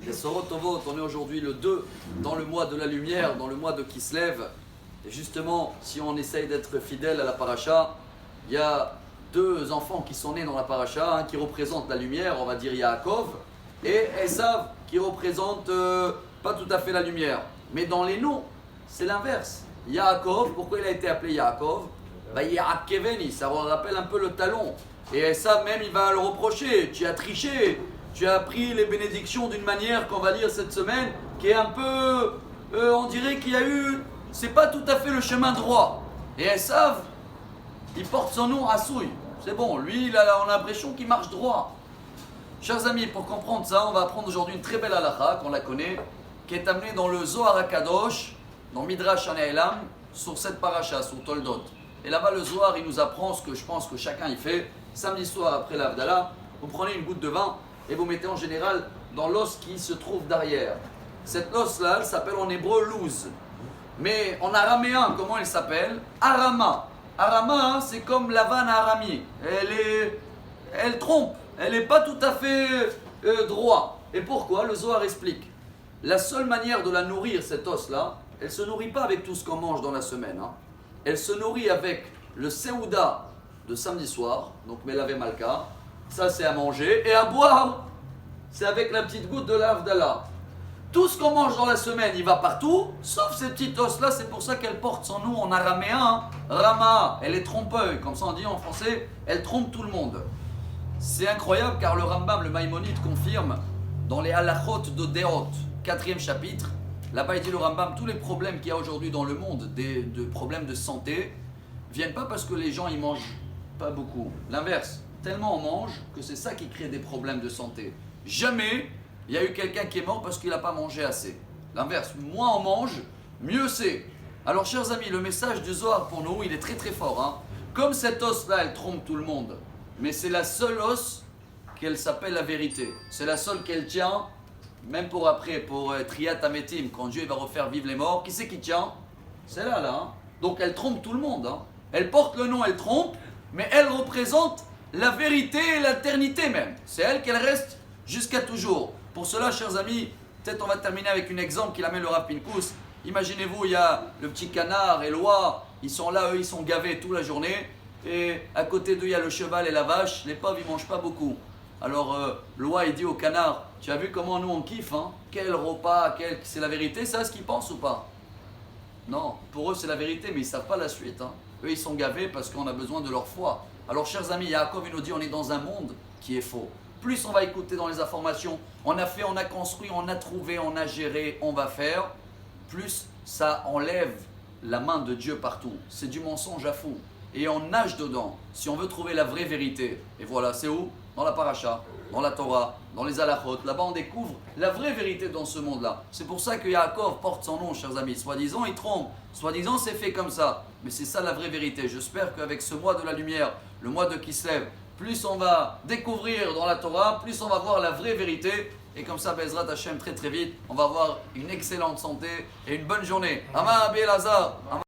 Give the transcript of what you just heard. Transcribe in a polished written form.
Les Sorot Tovot, on est aujourd'hui le 2 dans le mois de la lumière, dans le mois de Kislev. Et justement, si on essaye d'être fidèle à la paracha, il y a deux enfants qui sont nés dans la paracha, un qui représente la lumière, on va dire Yaakov, et Esav qui représente pas tout à fait la lumière. Mais dans les noms, c'est l'inverse. Yaakov, pourquoi il a été appelé Yaakov? Yaakeveni, ça rappelle un peu le talon. Et Esav même, il va le reprocher, tu as triché. Tu as pris les bénédictions d'une manière qu'on va lire cette semaine qui est un peu, on dirait qu'il y a eu, c'est pas tout à fait le chemin droit. Et Esav, il porte son nom Assouy. C'est bon, lui, on a l'impression qu'il marche droit. Chers amis, pour comprendre ça, on va apprendre aujourd'hui une très belle halakha, qu'on la connaît, qui est amenée dans le Zohar HaKadosh, dans Midrash Hanehelam, sur cette paracha, sur Toldot. Et là-bas, le Zohar, il nous apprend ce que je pense que chacun y fait. Samedi soir, après l'Avdallah, vous prenez une goutte de vin et vous mettez en général dans l'os qui se trouve derrière. Cette os-là, elle s'appelle en hébreu louz. Mais en araméen, comment elle s'appelle? Arama. Arama, c'est comme la vanne aramie. Elle trompe. Elle n'est pas tout à fait droit. Et pourquoi? Le Zohar explique. La seule manière de la nourrir, cet os-là, elle ne se nourrit pas avec tout ce qu'on mange dans la semaine. Elle se nourrit avec le Seouda de samedi soir, donc Melave Malka. Ça, c'est à manger. Et à boire, c'est avec la petite goutte de l'Avdallah. Tout ce qu'on mange dans la semaine, il va partout, sauf ces petites os-là. C'est pour ça qu'elle porte son nom en araméen. Rama, elle est trompeuse. Comme ça, on dit en français, elle trompe tout le monde. C'est incroyable car le Rambam, le Maïmonide, confirme dans les halachot de Deot, 4e chapitre. Là-bas, il dit le Rambam, tous les problèmes qu'il y a aujourd'hui dans le monde, de problèmes de santé, viennent pas parce que les gens ils mangent pas beaucoup. L'inverse. Tellement on mange que c'est ça qui crée des problèmes de santé. Jamais il y a eu quelqu'un qui est mort parce qu'il n'a pas mangé assez. L'inverse, moins on mange, mieux c'est. Alors chers amis, le message du Zohar pour nous, il est très très fort. Comme cette os-là, elle trompe tout le monde, mais c'est la seule os qu'elle s'appelle la vérité. C'est la seule qu'elle tient, même pour après, pour Triat Ametim, quand Dieu va refaire vivre les morts. Qui c'est qui tient? C'est là. Donc elle trompe tout le monde. Elle porte le nom, elle trompe, mais elle représente la vérité et l'éternité même. C'est elle qu'elle reste jusqu'à toujours. Pour cela, chers amis, peut-être on va terminer avec un exemple qu'il amène le Rav Pinkus. Imaginez-vous, il y a le petit canard et l'oie, ils sont là, eux, ils sont gavés toute la journée. Et à côté d'eux, il y a le cheval et la vache. Les pauvres, ils ne mangent pas beaucoup. Alors, l'oie, il dit au canard, tu as vu comment nous on kiffe, Quel repas, c'est la vérité, c'est ce qu'ils pensent ou pas? Non, pour eux, c'est la vérité, mais ils ne savent pas la suite. Eux, ils sont gavés parce qu'on a besoin de leur foi. Alors, chers amis, Yaakov, il nous dit, on est dans un monde qui est faux. Plus on va écouter dans les informations, on a fait, on a construit, on a trouvé, on a géré, on va faire, plus ça enlève la main de Dieu partout. C'est du mensonge à fou. Et on nage dedans, si on veut trouver la vraie vérité. Et voilà, c'est où? Dans la paracha, dans la Torah, dans les halachot. Là-bas, on découvre la vraie vérité dans ce monde-là. C'est pour ça que Yaakov porte son nom, chers amis. Soi-disant, il trompe. Soi-disant, c'est fait comme ça. Mais c'est ça la vraie vérité. J'espère qu'avec ce mois de la lumière, le mois de Kislev, plus on va découvrir dans la Torah, plus on va voir la vraie vérité. Et comme ça, Bezrat Hashem, très très vite, on va avoir une excellente santé et une bonne journée. Ama Abel Hazar.